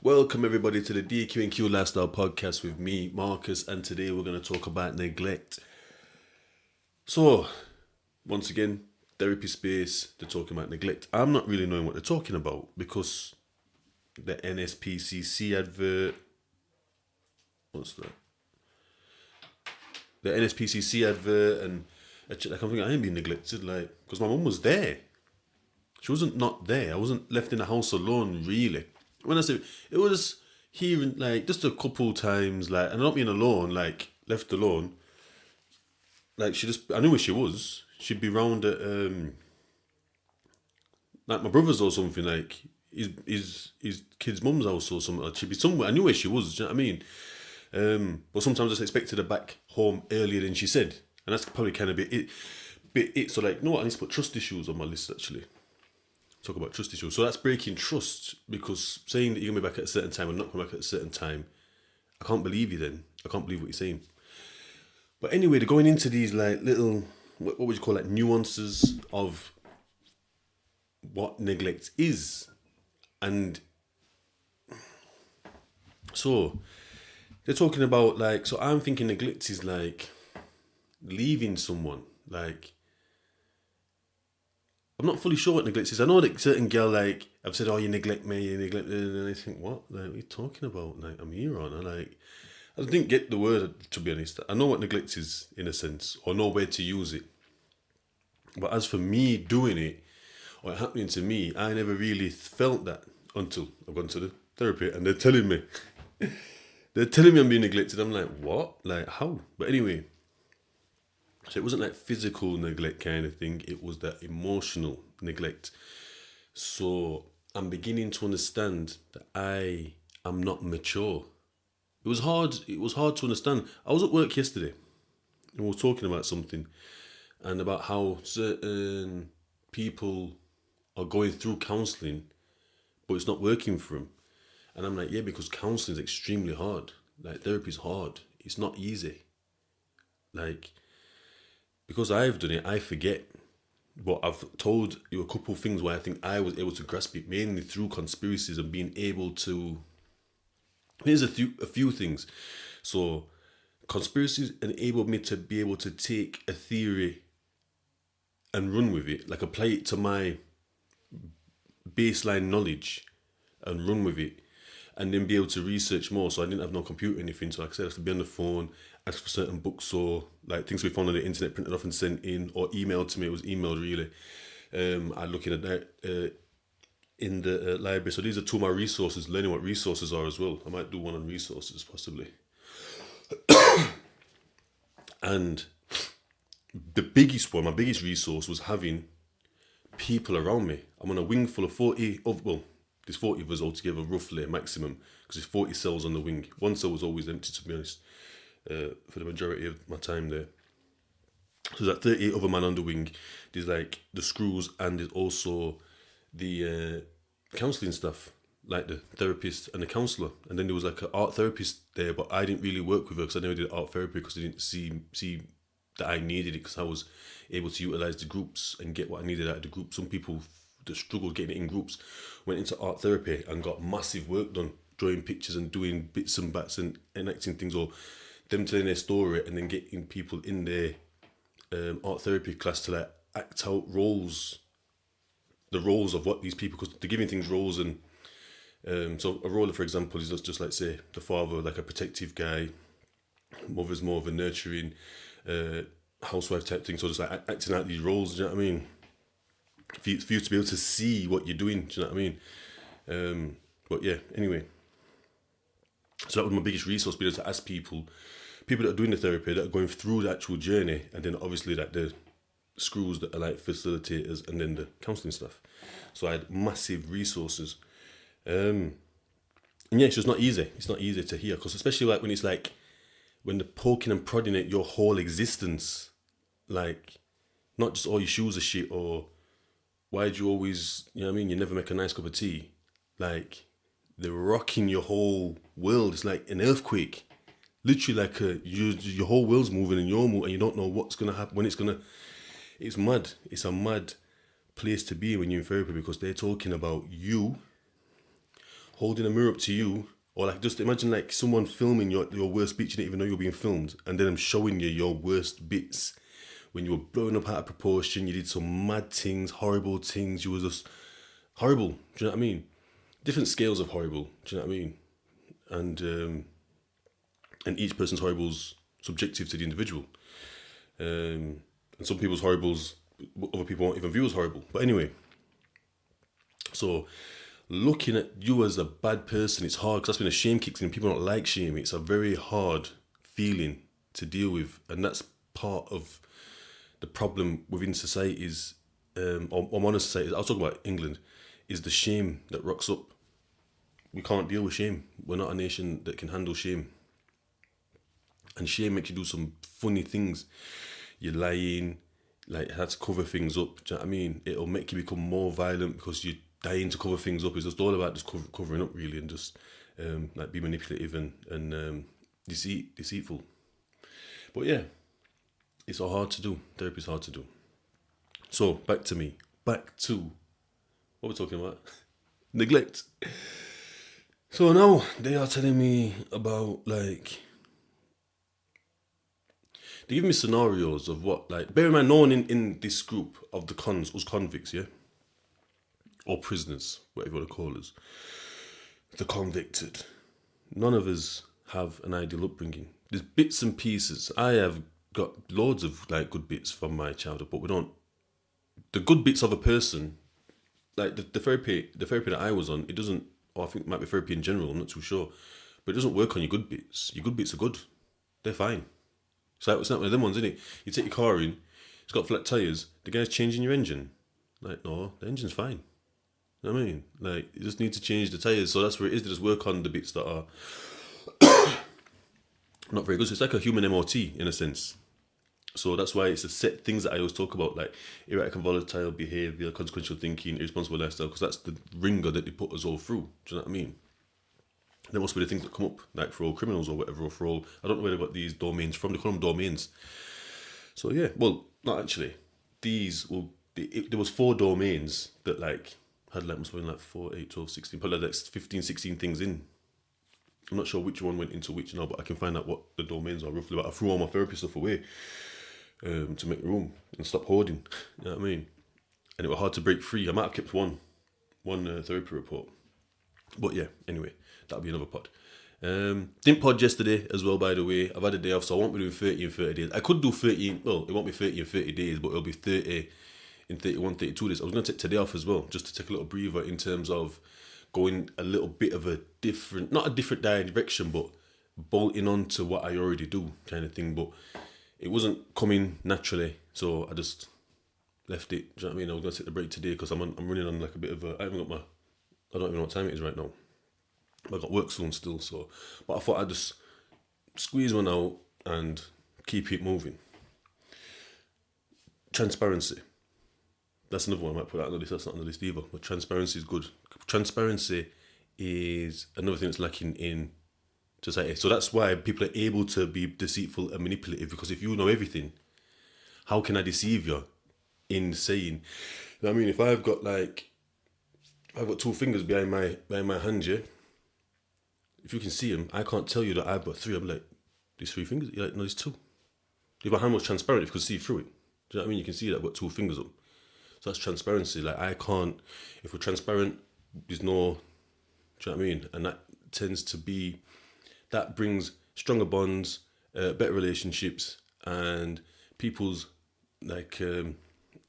Welcome everybody to the DQ&Q Lifestyle Podcast with me, Marcus, and today we're going to talk about neglect. So, once again, therapy space, they're talking about neglect. I'm not really knowing what they're talking about because the NSPCC advert, what's that? The NSPCC advert and I'm thinking I ain't being neglected, because my mum was there. She wasn't not there. I wasn't left in the house alone, really. When I say it was hearing just a couple times, and not being alone, left alone. I knew where she was. She'd be round at my brother's or something, his kid's mum's house or something. She'd be somewhere. I knew where she was. Do you know what I mean? But sometimes I just expected her back home earlier than she said, and that's probably kind of it. So you know what? I need to put trust issues on my list actually. Talk about trust issues. So that's breaking trust, because saying that you're going to be back at a certain time and not come back at a certain time, I can't believe you then. I can't believe what you're saying. But anyway, they're going into these little, what would you call nuances of what neglect is. And so they're talking about so I'm thinking neglect is leaving someone. I'm not fully sure what neglect is. I know that certain girl, I've said, oh, you neglect me, and I think, what? What are you talking about? I'm here on. I didn't get the word, to be honest. I know what neglect is, in a sense, or know where to use it. But as for me doing it, or it happening to me, I never really felt that until I've gone to the therapy, and they're telling me. I'm being neglected. I'm like, what? How? But anyway, so it wasn't physical neglect kind of thing. It was that emotional neglect. So I'm beginning to understand that I am not mature. It was hard. It was hard to understand. I was at work yesterday and we were talking about something and about how certain people are going through counselling, but it's not working for them. And I'm like, yeah, because counselling is extremely hard. Therapy is hard. It's not easy. Because I've done it, I forget. But I've told you a couple of things where I think I was able to grasp it, mainly through conspiracies and being able to... Here's a few things. So, conspiracies enabled me to be able to take a theory and run with it, apply it to my baseline knowledge and run with it, and then be able to research more. So I didn't have no computer or anything. So like I said, I have to be on the phone, ask for certain books or things we found on the internet, printed off and sent in, or emailed to me. It was emailed really. I look at that in the library. So these are two of my resources, learning what resources are as well. I might do one on resources possibly. And the biggest one, my biggest resource was having people around me. I'm on a wing full of 40 of, well, there's 40 of us altogether, roughly, maximum, because there's 40 cells on the wing. One cell was always empty, to be honest, for the majority of my time there. So there's 38 other man on the wing. There's the screws, and there's also the counselling stuff, the therapist and the counsellor. And then there was an art therapist there, but I didn't really work with her because I never did art therapy because I didn't see that I needed it, because I was able to utilise the groups and get what I needed out of the group. Some people that struggled getting it in groups went into art therapy and got massive work done, drawing pictures and doing bits and bats and enacting things, or them telling their story and then getting people in their art therapy class to act out the roles of what these people, because they're giving things roles. And so a role, for example, is just say the father, a protective guy, mother's more of a nurturing housewife type thing. So just acting out these roles, do you know what I mean? For you to be able to see what you're doing, do you know what I mean? But yeah, anyway. So that was my biggest resource, being able to ask people that are doing the therapy, that are going through the actual journey, and then obviously the screws that are facilitators, and then the counselling stuff. So I had massive resources. And yeah, it's just not easy. It's not easy to hear, because especially when it's when they're poking and prodding at your whole existence, not just all your shoes are shit, or why do you always, you know what I mean, you never make a nice cup of tea. They're rocking your whole world. It's like an earthquake. Literally your whole world's moving and you're moving, and you don't know what's going to happen, when it's going to... It's mad. It's a mad place to be when you're in therapy, because they're talking about you holding a mirror up to you, or like just imagine like someone filming your worst bits, you didn't even know you were being filmed, and then I'm showing you your worst bits when you were blowing up out of proportion, you did some mad things, horrible things, you were just horrible. Do you know what I mean? Different scales of horrible. Do you know what I mean? And each person's horrible's subjective to the individual. And some people's horribles, other people won't even view as horrible. But anyway, so looking at you as a bad person, it's hard because that's when the shame kicks in. People don't like shame. It's a very hard feeling to deal with, and that's part of the problem within societies, or modern societies. I was talking about England, is the shame that rocks up. We can't deal with shame. We're not a nation that can handle shame. And shame makes you do some funny things. You're lying, like have to cover things up. Do you know what I mean? It'll make you become more violent because you're dying to cover things up. It's just all about just covering up really, and just like be manipulative and deceitful. But yeah, it's all hard to do. Therapy is hard to do. So back to what we're talking about. Neglect. So now they are telling me about like, they give me scenarios of what, like, bear in mind, no one in this group of the cons was convicts, yeah? Or prisoners, whatever you want to call us. The convicted. None of us have an ideal upbringing. There's bits and pieces. I have got loads of like good bits from my childhood, but we don't. The good bits of a person, like the therapy that I was on, it doesn't, or I think it might be therapy in general, I'm not too sure, but it doesn't work on your good bits. Your good bits are good. They're fine. It's not one of them ones, isn't it? You take your car in, it's got flat tyres, the guy's changing your engine. Like, no, the engine's fine. You know what I mean? Like, you just need to change the tyres. So that's where it is to just work on the bits that are not very good. So it's like a human MOT in a sense. So that's why it's a set things that I always talk about, like erratic and volatile behaviour, consequential thinking, irresponsible lifestyle, because that's the ringer that they put us all through. Do you know what I mean? There must be the things that come up, like for all criminals or whatever, or for all, I don't know where they got these domains from, they call them domains. So yeah, well, not actually. There was 4 domains that like, had like, must have been like 4, 8, 12, 16, probably like 15, 16 things in. I'm not sure which one went into which now, but I can find out what the domains are roughly. But I threw all my therapy stuff away to make room and stop hoarding. You know what I mean? And it was hard to break free. I might have kept one therapy report. But yeah, anyway, that'll be another pod. Didn't pod yesterday as well, by the way. I've had a day off, so I won't be doing 30 in 30 days. I could do 30, well, it won't be 30 in 30 days, but it'll be 30 in 31, 32 days. I was going to take today off as well, just to take a little breather in terms of going a little bit of a different, not a different direction, but bolting on to what I already do kind of thing. But it wasn't coming naturally, so I just left it. Do you know what I mean? I was going to take the break today because I'm running on like a bit of a, I don't even know what time it is right now. I got work soon still, so, but I thought I'd just squeeze one out and keep it moving. Transparency. That's another one I might put out on the list. That's not on the list either. But transparency is good. Transparency is another thing that's lacking in society. So that's why people are able to be deceitful and manipulative, because if you know everything, how can I deceive you in saying, you know what I mean? If I've got 2 fingers behind my hand, yeah, if you can see them, I can't tell you that I've got 3. I'm like, these 3 fingers? You're like, no, there's 2. If my hand was transparent, if you could see through it. Do you know what I mean? You can see that I've got 2 fingers up. So that's transparency. Like, I can't, if we're transparent, there's no, do you know what I mean? And that tends to be, that brings stronger bonds, better relationships, and people's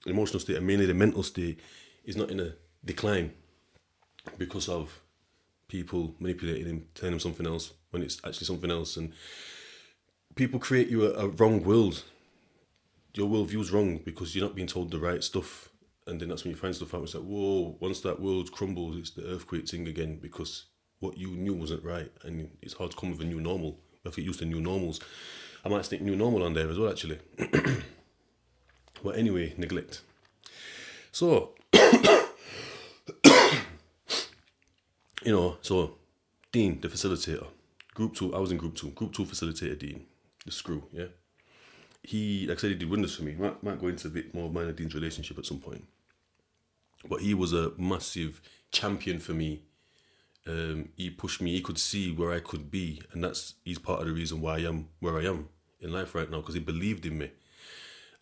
emotional state, and mainly the mental state, is not in a decline because of people manipulating him, telling him something else when it's actually something else. And people create you a wrong world. Your worldview's wrong because you're not being told the right stuff. And then that's when you find stuff out. It's like, whoa, once that world crumbles, it's the earthquake thing again, because what you knew wasn't right. And it's hard to come with a new normal. You have to get used to new normals. I might stick new normal on there as well, actually. But anyway, neglect. So, so Dean, the facilitator, Group 2, I was in Group 2 facilitator Dean, the screw, yeah. He, like I said, he did wonders for me. Might go into a bit more of mine and Dean's relationship at some point. But he was a massive champion for me He pushed me. He could see where I could be, and he's part of the reason why I am where I am in life right now, because he believed in me,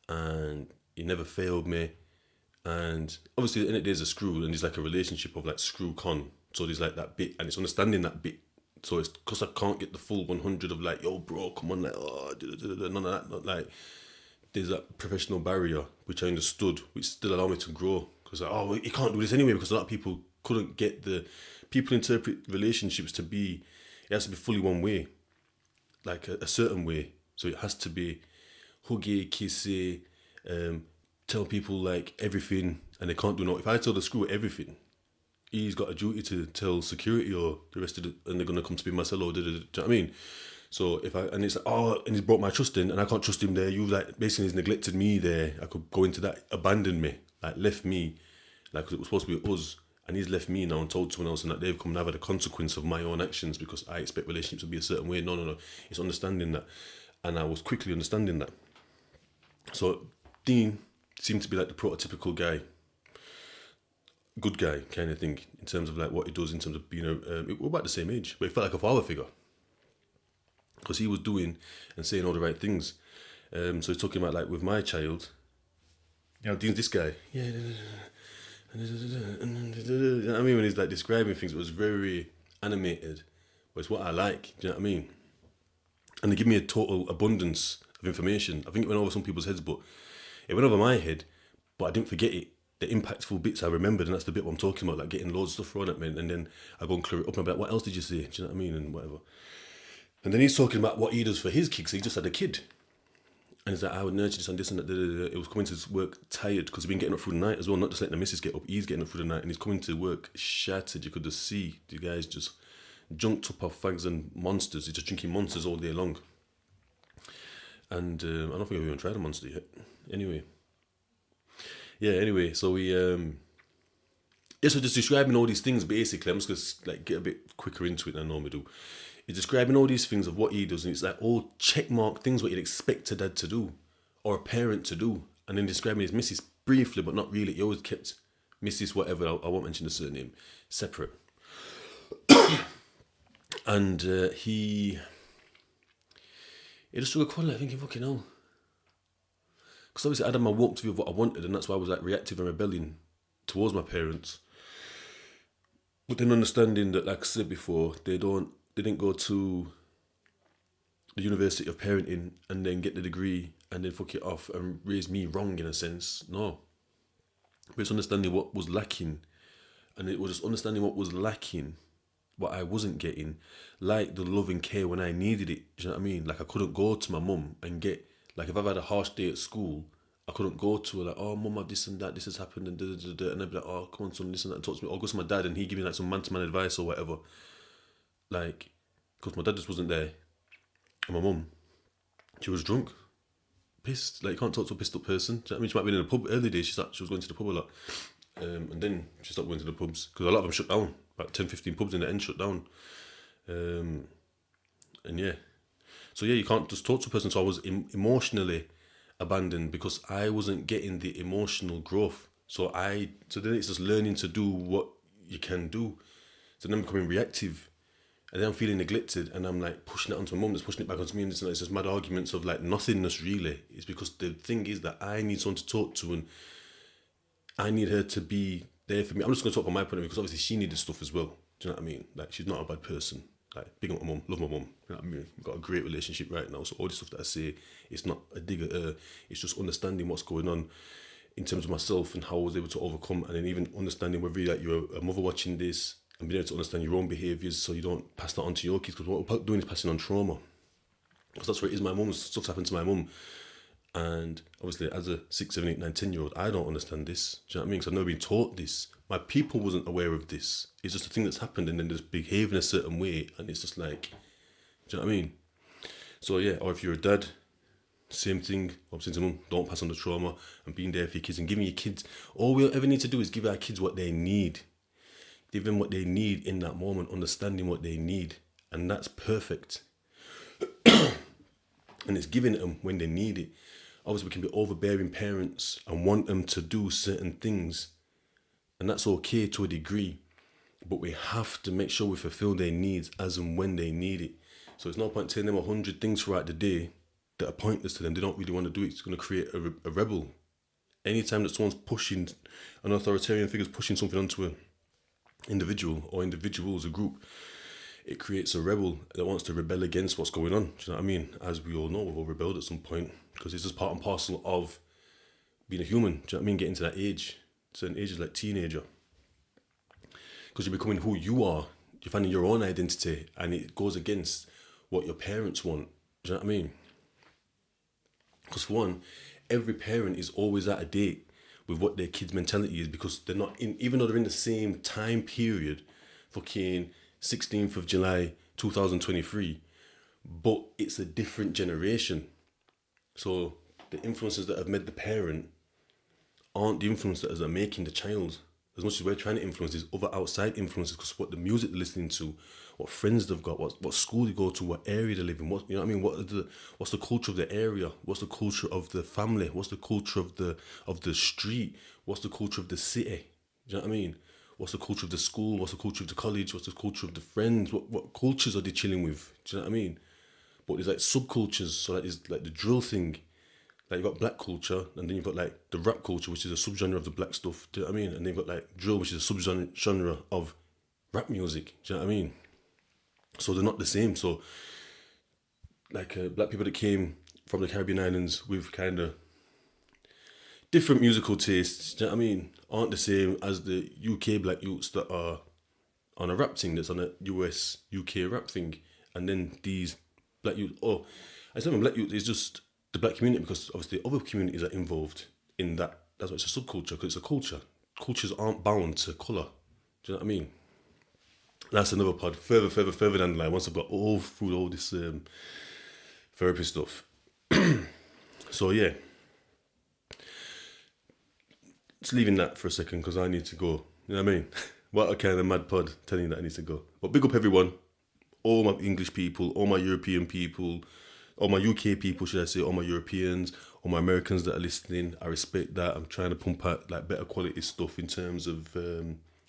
and he never failed me. And obviously, at the end of the day, there's a screw, and there's like a relationship of like screw con. So there's like that bit, and it's understanding that bit. So it's because I can't get the full 100 of like, yo, bro, come on, like, oh, none of that. Not like, there's that professional barrier which I understood, which still allowed me to grow. Because like, oh, you can't do this anyway, because a lot of people couldn't get people interpret relationships to be, it has to be fully one way, like a certain way. So it has to be huggy, kissy, tell people like everything, and they can't do no. If I tell the screw everything, he's got a duty to tell security or the rest of it, and they're gonna come to be my cell or do you know what I mean? So and it's like, oh, and he's brought my trust in, and I can't trust him there. You like basically he's neglected me there. I could go into that, abandoned me, like left me, like 'cause it was supposed to be us, and he's left me now and told someone else, and that they've come and have the consequence of my own actions because I expect relationships to be a certain way. No. It's understanding that, and I was quickly understanding that. So Dean seemed to be like the prototypical guy, good guy kind of thing in terms of like what he does in terms of being we're about the same age, but he felt like a father figure because he was doing and saying all the right things. So he's talking about like with my child, Dean's this guy, yeah, you know what I mean, when he's like describing things, it was very animated, but it's what I like. Do you know what I mean? And they give me a total abundance of information. I think it went over some people's heads, but it went over my head, but I didn't forget it. The impactful bits I remembered, and that's the bit what I'm talking about, like getting loads of stuff thrown at me, and then I go and clear it up and I'm like, what else did you say? Do you know what I mean? And whatever. And then he's talking about what he does for his kids. He just had a kid. And he's like, I would nurture this and this and that. It was coming to work tired because he's been getting up through the night as well, not just letting the missus get up. He's getting up through the night and he's coming to work shattered. You could just see the guys just junked up off fags and monsters. He's just drinking monsters all day long. And I don't think I've even tried a monster yet. Anyway, so we so just describing all these things basically. I'm just gonna like get a bit quicker into it than I normally do. He's describing all these things of what he does, and it's like all checkmark things what you'd expect a dad to do or a parent to do, and then describing his missus briefly but not really. He always kept missus whatever, I won't mention the surname, separate. And he just took a corner, like thinking, fucking hell. Because obviously I had my warped view of what I wanted, and that's why I was like reactive and rebelling towards my parents. But then understanding that, like I said before, they didn't go to the University of Parenting and then get the degree and then fuck it off and raise me wrong in a sense. No. But it's understanding what was lacking. And it was just understanding what was lacking, what I wasn't getting, like the love and care when I needed it. Do you know what I mean? Like I couldn't go to my mum and get, like if I've had a harsh day at school, I couldn't go to her like, oh mum, I've this and that, this has happened and and I'd be like, oh come on son, this and that, and talk to me. Or go to my dad and he give me like some man-to-man advice or whatever. Like, because my dad just wasn't there. And my mum, she was drunk. Pissed. Like, you can't talk to a pissed up person. Do you know what I mean? She might have been in a pub early days. She was going to the pub a lot. And then she stopped going to the pubs. Because a lot of them shut down. About 10, 15 pubs in the end shut down. And yeah. So yeah, you can't just talk to a person. So I was emotionally abandoned because I wasn't getting the emotional growth. So then it's just learning to do what you can do. So then I'm becoming reactive. And then I'm feeling neglected and I'm like pushing it onto my mum, that's pushing it back onto me, and it's just mad arguments of like nothingness really. It's because the thing is that I need someone to talk to and I need her to be there for me. I'm just going to talk from my point of view because obviously she needed stuff as well. Do you know what I mean? Like she's not a bad person. Like big up my mum, love my mum. You know what I mean? We've got a great relationship right now. So all the stuff that I say, it's not a dig at her. It's just understanding what's going on in terms of myself and how I was able to overcome, and then even understanding whether like you're a mother watching this, and being able to understand your own behaviours so you don't pass that on to your kids, because what we're doing is passing on trauma. Because that's what it is. My mum's stuff's happened to my mum, and obviously as a 6, 7, 8, 9, 10-year-old, I don't understand this. Do you know what I mean? Because I've never been taught this. My people wasn't aware of this. It's just a thing that's happened, and then there's behaving a certain way, and it's just like, do you know what I mean? So yeah, or if you're a dad, same thing. I'm saying to mum, don't pass on the trauma, and being there for your kids and giving your kids, all we ever need to do is give our kids what they need. Give them what they need in that moment, understanding what they need. And that's perfect. And it's giving it them when they need it. Obviously, we can be overbearing parents and want them to do certain things. And that's okay to a degree. but we have to make sure we fulfill their needs as and when they need it. So it's no point telling them 100 things throughout the day that are pointless to them. They don't really want to do it. It's going to create a rebel. Anytime that someone's pushing, an authoritarian figure's pushing something onto an individual or individuals, a group, it creates a rebel that wants to rebel against what's going on. Do you know what I mean? As we all know, we've all rebelled at some point because it's just part and parcel of being a human. Do you know what I mean? Getting to that age, certain ages like teenager. Because you're becoming who you are. You're finding your own identity and it goes against what your parents want. Do you know what I mean? Because for one, every parent is always at a date with what their kid's mentality is because they're not in, even though they're in the same time period, fucking 16th of July 2023, but it's a different generation. So the influences that have made the parent aren't the influences that are making the child. As much as we're trying to influence these other outside influences, because what the music they're listening to, what friends they've got, what school they go to, what area they live in, what, you know what I mean, what's the culture of the area, what's the culture of the family, what's the culture of the street, what's the culture of the city, do you know what I mean? What's the culture of the school, what's the culture of the college, what's the culture of the friends, what cultures are they chilling with, do you know what I mean? But there's like subcultures, so like there's like the drill thing. Like you've got black culture, and then you've got like the rap culture, which is a subgenre of the black stuff. Do you know what I mean? And then you've got like drill, which is a subgenre of rap music. Do you know what I mean? So they're not the same. So like black people that came from the Caribbean islands with kind of different musical tastes. Do you know what I mean? Aren't the same as the UK black youths that are on a rap thing that's on a US UK rap thing, and then these black youth. Oh, I say black youth is just the black community because obviously other communities are involved in that. That's why it's a subculture because it's a culture. Cultures aren't bound to colour. Do you know what I mean? That's another pod. Further down the line. Once I've got all through all this therapy stuff. So yeah, just leaving that for a second because I need to go. You know what I mean? What a kind of mad pod telling you that I need to go. But big up everyone, all my English people, all my European people, all my UK people, should I say, all my Europeans, all my Americans that are listening. I respect that. I'm trying to pump out like better quality stuff in terms of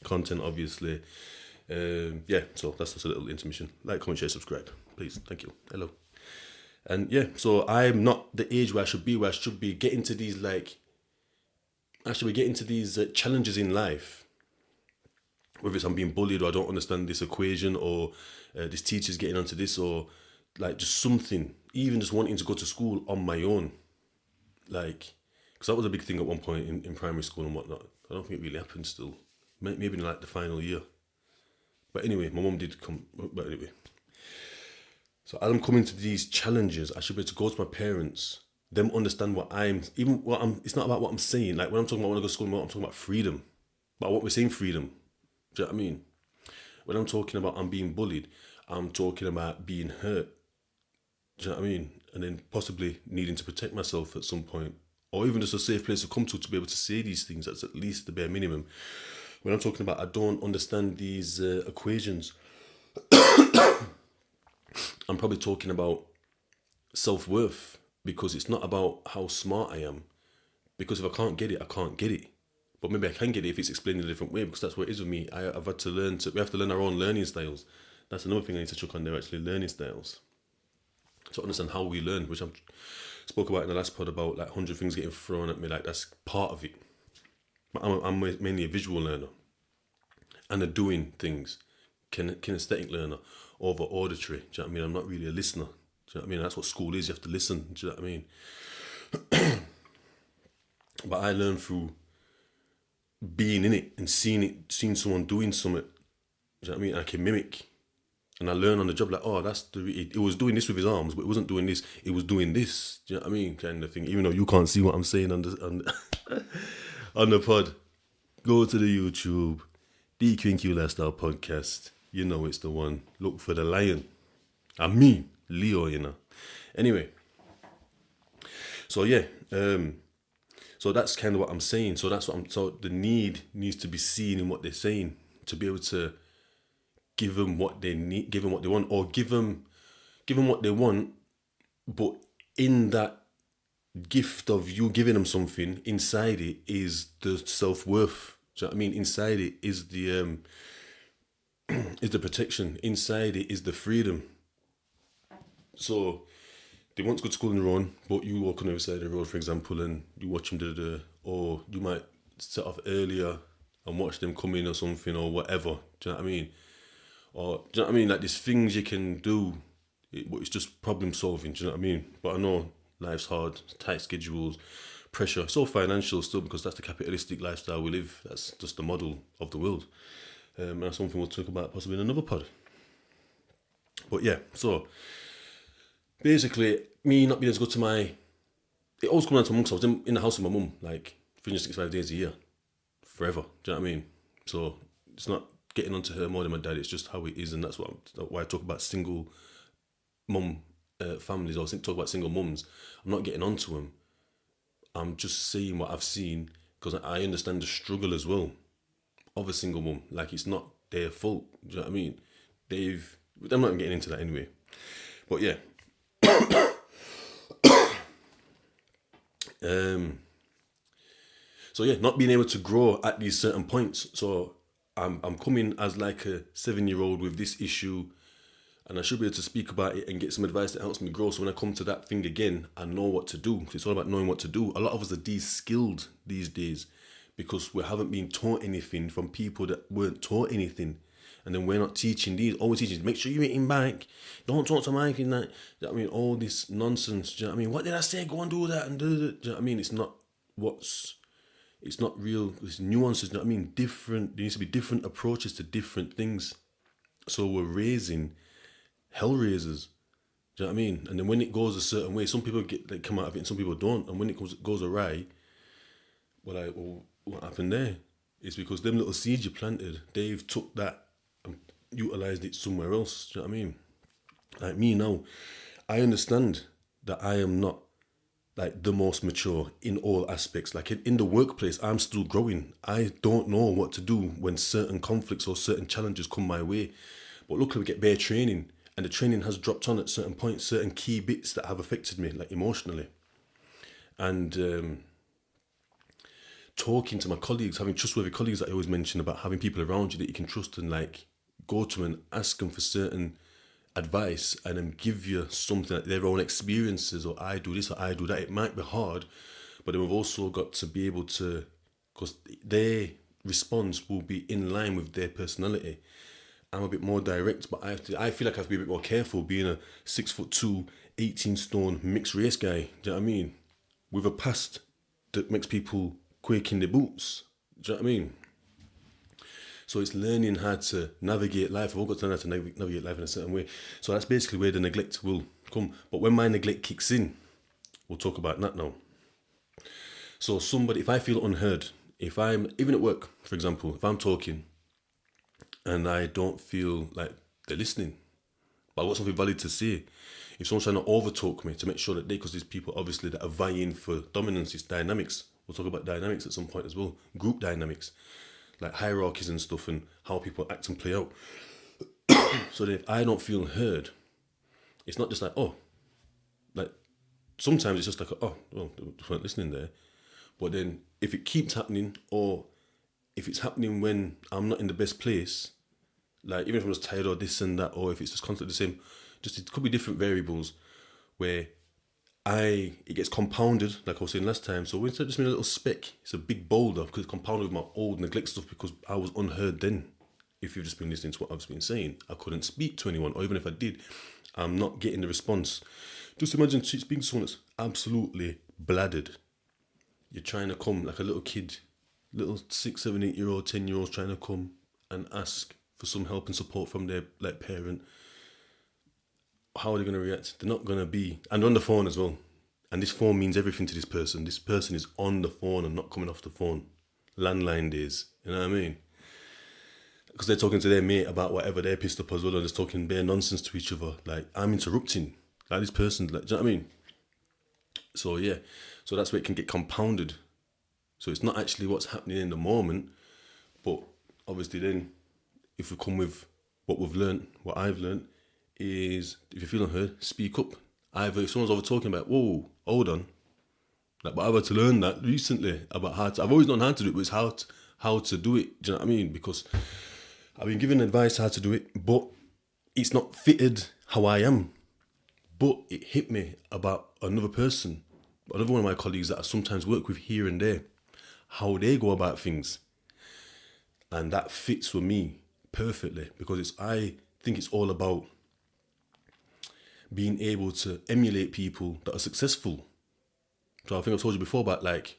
content, obviously. Yeah, so that's just a little intermission. Like, comment, share, subscribe, please. Thank you. Hello. And yeah, so I'm not the age where I should be getting to these challenges in life. Whether it's I'm being bullied or I don't understand this equation or this teacher's getting onto this or like just something, even just wanting to go to school on my own. Like, because that was a big thing at one point in primary school and whatnot. I don't think it really happened still. Maybe in like the final year. But anyway, my mum did come. But anyway. So as I'm coming to these challenges, I should be able to go to my parents, them understand it's not about what I'm saying. Like when I'm talking about when I go to school, I'm talking about freedom. But what we're saying freedom. Do you know what I mean? When I'm talking about I'm being bullied, I'm talking about being hurt. Do you know what I mean? And then possibly needing to protect myself at some point. Or even just a safe place to come to be able to say these things. That's at least the bare minimum. When I'm talking about I don't understand these equations, I'm probably talking about self-worth. Because it's not about how smart I am. Because if I can't get it, I can't get it. But maybe I can get it if it's explained in a different way, because that's what it is with me. I've had to we have to learn our own learning styles. That's another thing I need to chuck on there, actually, learning styles. To understand how we learn, which I spoke about in the last pod about like 100 things getting thrown at me, like that's part of it. But I'm mainly a visual learner and a doing things, kinesthetic learner over auditory. Do you know what I mean? I'm not really a listener. Do you know what I mean? That's what school is, you have to listen. Do you know what I mean? But I learn through being in it and seeing someone doing something. Do you know what I mean? I can mimic. And I learn on the job, like, oh, it was doing this with his arms, but it wasn't doing this, it was doing this. Do you know what I mean? Kind of thing. Even though you can't see what I'm saying on the pod. Go to the YouTube, DQNQ Lifestyle Podcast. You know it's the one. Look for the lion. I mean, Leo, you know. Anyway. So, yeah. So that's kind of what I'm saying. So the need needs to be seen in what they're saying to be able to give them what they need, give them what they want, or give them what they want, but in that gift of you giving them something, inside it is the self-worth. Do you know what I mean? Inside it is the is the protection. Inside it is the freedom. So they want to go to school on their own, but you walk on the other side of the road, for example, and you watch them do or you might set off earlier and watch them come in or something or whatever. Do you know what I mean? Or do you know what I mean? Like there's things you can do, but it's just problem solving. Do you know what I mean? But I know life's hard, tight schedules, pressure. It's all financial still because that's the capitalistic lifestyle we live. That's just the model of the world. And that's something we'll talk about possibly in another pod. But yeah, so basically, me not being able to go to it always comes down to my mum, because I was in the house with my mum, like 365 days a year, forever. Do you know what I mean? So it's not getting onto her more than my dad, it's just how it is, and that's why I talk about single mum families, or talk about single mums. I'm not getting onto them. I'm just saying what I've seen, because I understand the struggle as well of a single mum. Like, it's not their fault. Do you know what I mean? I'm not getting into that anyway. But yeah. So yeah, not being able to grow at these certain points. So I'm coming as like a 7-year-old with this issue, and I should be able to speak about it and get some advice that helps me grow. So when I come to that thing again, I know what to do. It's all about knowing what to do. A lot of us are de-skilled these days because we haven't been taught anything from people that weren't taught anything. And then we're not teaching these. Always teaching, make sure you're eating back. Don't talk to Mike in that. I mean, all this nonsense. Do you know what I mean? What did I say? Go and do that and do that. Do you know what I mean? It's not real. It's nuances. Do you know what I mean? Different. There needs to be different approaches to different things. So we're raising hell raisers. Do you know what I mean? And then when it goes a certain way, some people come out of it and some people don't. And when it goes awry, what happened there? It's because them little seeds you planted, they've took that and utilised it somewhere else. Do you know what I mean? Like me now, I understand that I am not like the most mature in all aspects. Like in the workplace, I'm still growing. I don't know what to do when certain conflicts or certain challenges come my way. But luckily we get bare training, and the training has dropped on at certain points, certain key bits that have affected me, like emotionally. And talking to my colleagues, having trustworthy colleagues that I always mention about having people around you that you can trust and like go to and ask them for certain advice and then give you something like their own experiences, or I do this or I do that. It might be hard, but then we've also got to be able to, because their response will be in line with their personality. I'm a bit more direct, but I feel like I have to be a bit more careful being a 6'2", 18 stone mixed race guy. Do you know what I mean? With a past that makes people quake in their boots. Do you know what I mean? So it's learning how to navigate life. I've all got to learn how to navigate life in a certain way. So that's basically where the neglect will come. But when my neglect kicks in, we'll talk about that now. So if I feel unheard, if I'm, even at work, for example, if I'm talking and I don't feel like they're listening, but I've got something valid to say, if someone's trying to overtalk me to make sure that because there's people obviously that are vying for dominance, it's dynamics. We'll talk about dynamics at some point as well, group dynamics, like hierarchies and stuff and how people act and play out. So that if I don't feel heard, it's not just like, oh, like sometimes it's just like, oh, well, they weren't listening there. But then if it keeps happening, or if it's happening when I'm not in the best place, like even if I'm just tired or this and that, or if it's just constantly the same, just it could be different variables where it gets compounded, like I was saying last time. So instead of just being a little speck, it's a big boulder because it's compounded with my old neglect stuff because I was unheard then. If you've just been listening to what I've been saying, I couldn't speak to anyone, or even if I did, I'm not getting the response. Just imagine speaking to someone that's absolutely bladdered. You're trying to come like a little kid, little 6, 7, 8-year-old, 10-year-olds trying to come and ask for some help and support from their like parent. How are they going to react? They're not going to be, and on the phone as well. And this phone means everything to this person. This person is on the phone and not coming off the phone. Landline days, you know what I mean? Because they're talking to their mate about whatever, they're pissed up as well, and just talking bare nonsense to each other. Like, I'm interrupting. Like, this person, like, do you know what I mean? So, yeah. So that's where it can get compounded. So it's not actually what's happening in the moment, but obviously then, if we come with what we've learned, what I've learned, is if you're feeling heard, speak up. Either if someone's over talking about, whoa, hold on. Like, but I've had to learn that recently about I've always known how to do it, but it's how to do it. Do you know what I mean? Because I've been given advice how to do it, but it's not fitted how I am. But it hit me about another person, another one of my colleagues that I sometimes work with here and there, how they go about things. And that fits with me perfectly because I think it's all about being able to emulate people that are successful. So I think I've told you before about like,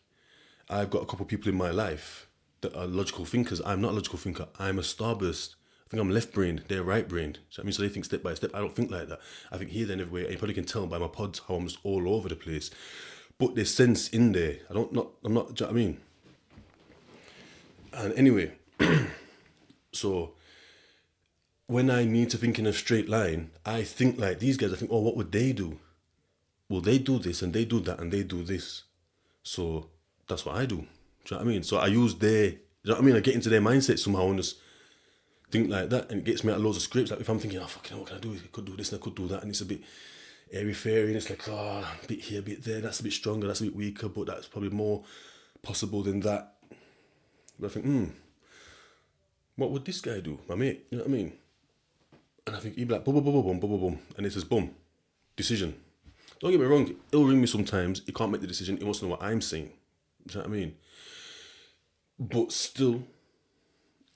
I've got a couple of people in my life that are logical thinkers. I'm not a logical thinker. I'm a starburst. I think I'm left-brained. They're right-brained. So that means they think step by step. I don't think like that. I think here, then, everywhere. And you probably can tell by my pods how I'm just all over the place. But there's sense in there. I'm not, do you know what I mean? And anyway, so when I need to think in a straight line, I think like these guys. I think, oh, what would they do? Well, they do this and they do that and they do this. So that's what I do. Do you know what I mean? So I use their, do you know what I mean? I get into their mindset somehow and just think like that, and it gets me out of loads of scripts. Like if I'm thinking, oh fucking, what can I do? I could do this and I could do that, and it's a bit airy fairy, and it's like, oh, a bit here, a bit there. That's a bit stronger. That's a bit weaker, but that's probably more possible than that. But I think, what would this guy do, my mate? You know what I mean? And I think he'd be like, boom, boom, boom, boom, boom, boom, boom, and it says, boom, decision. Don't get me wrong. He'll ring me sometimes. He can't make the decision. He wants to know what I'm saying. Do you know what I mean? But still,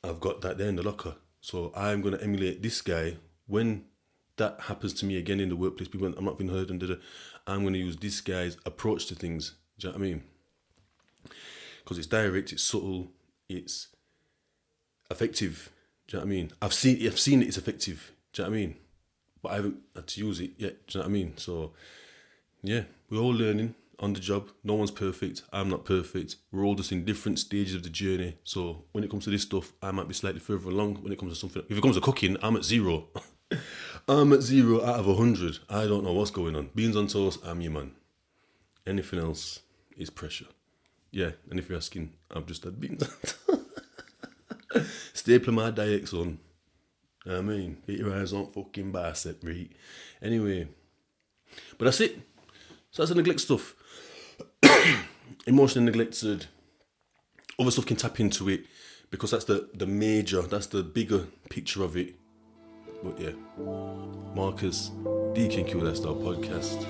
I've got that there in the locker. So I'm going to emulate this guy. When that happens to me again in the workplace, people, I'm not being heard, and I'm going to use this guy's approach to things. Do you know what I mean? Because it's direct, it's subtle, it's effective. Do you know what I mean? I've seen it, it's effective. Do you know what I mean? But I haven't had to use it yet. Do you know what I mean? So, yeah, we're all learning on the job. No one's perfect. I'm not perfect. We're all just in different stages of the journey. So when it comes to this stuff, I might be slightly further along. When it comes to something, if it comes to cooking, I'm at 0. I'm at 0 out of 100. I don't know what's going on. Beans on toast, I'm your man. Anything else is pressure. Yeah, and if you're asking, I've just had beans on toast. Staple my diet, son. I mean, get your eyes on fucking bicep, right? Anyway, but that's it. So that's the neglect stuff. Emotionally neglected. Other stuff can tap into it because that's the major, that's the bigger picture of it. But yeah, Marcus, DKQ Lifestyle Podcast.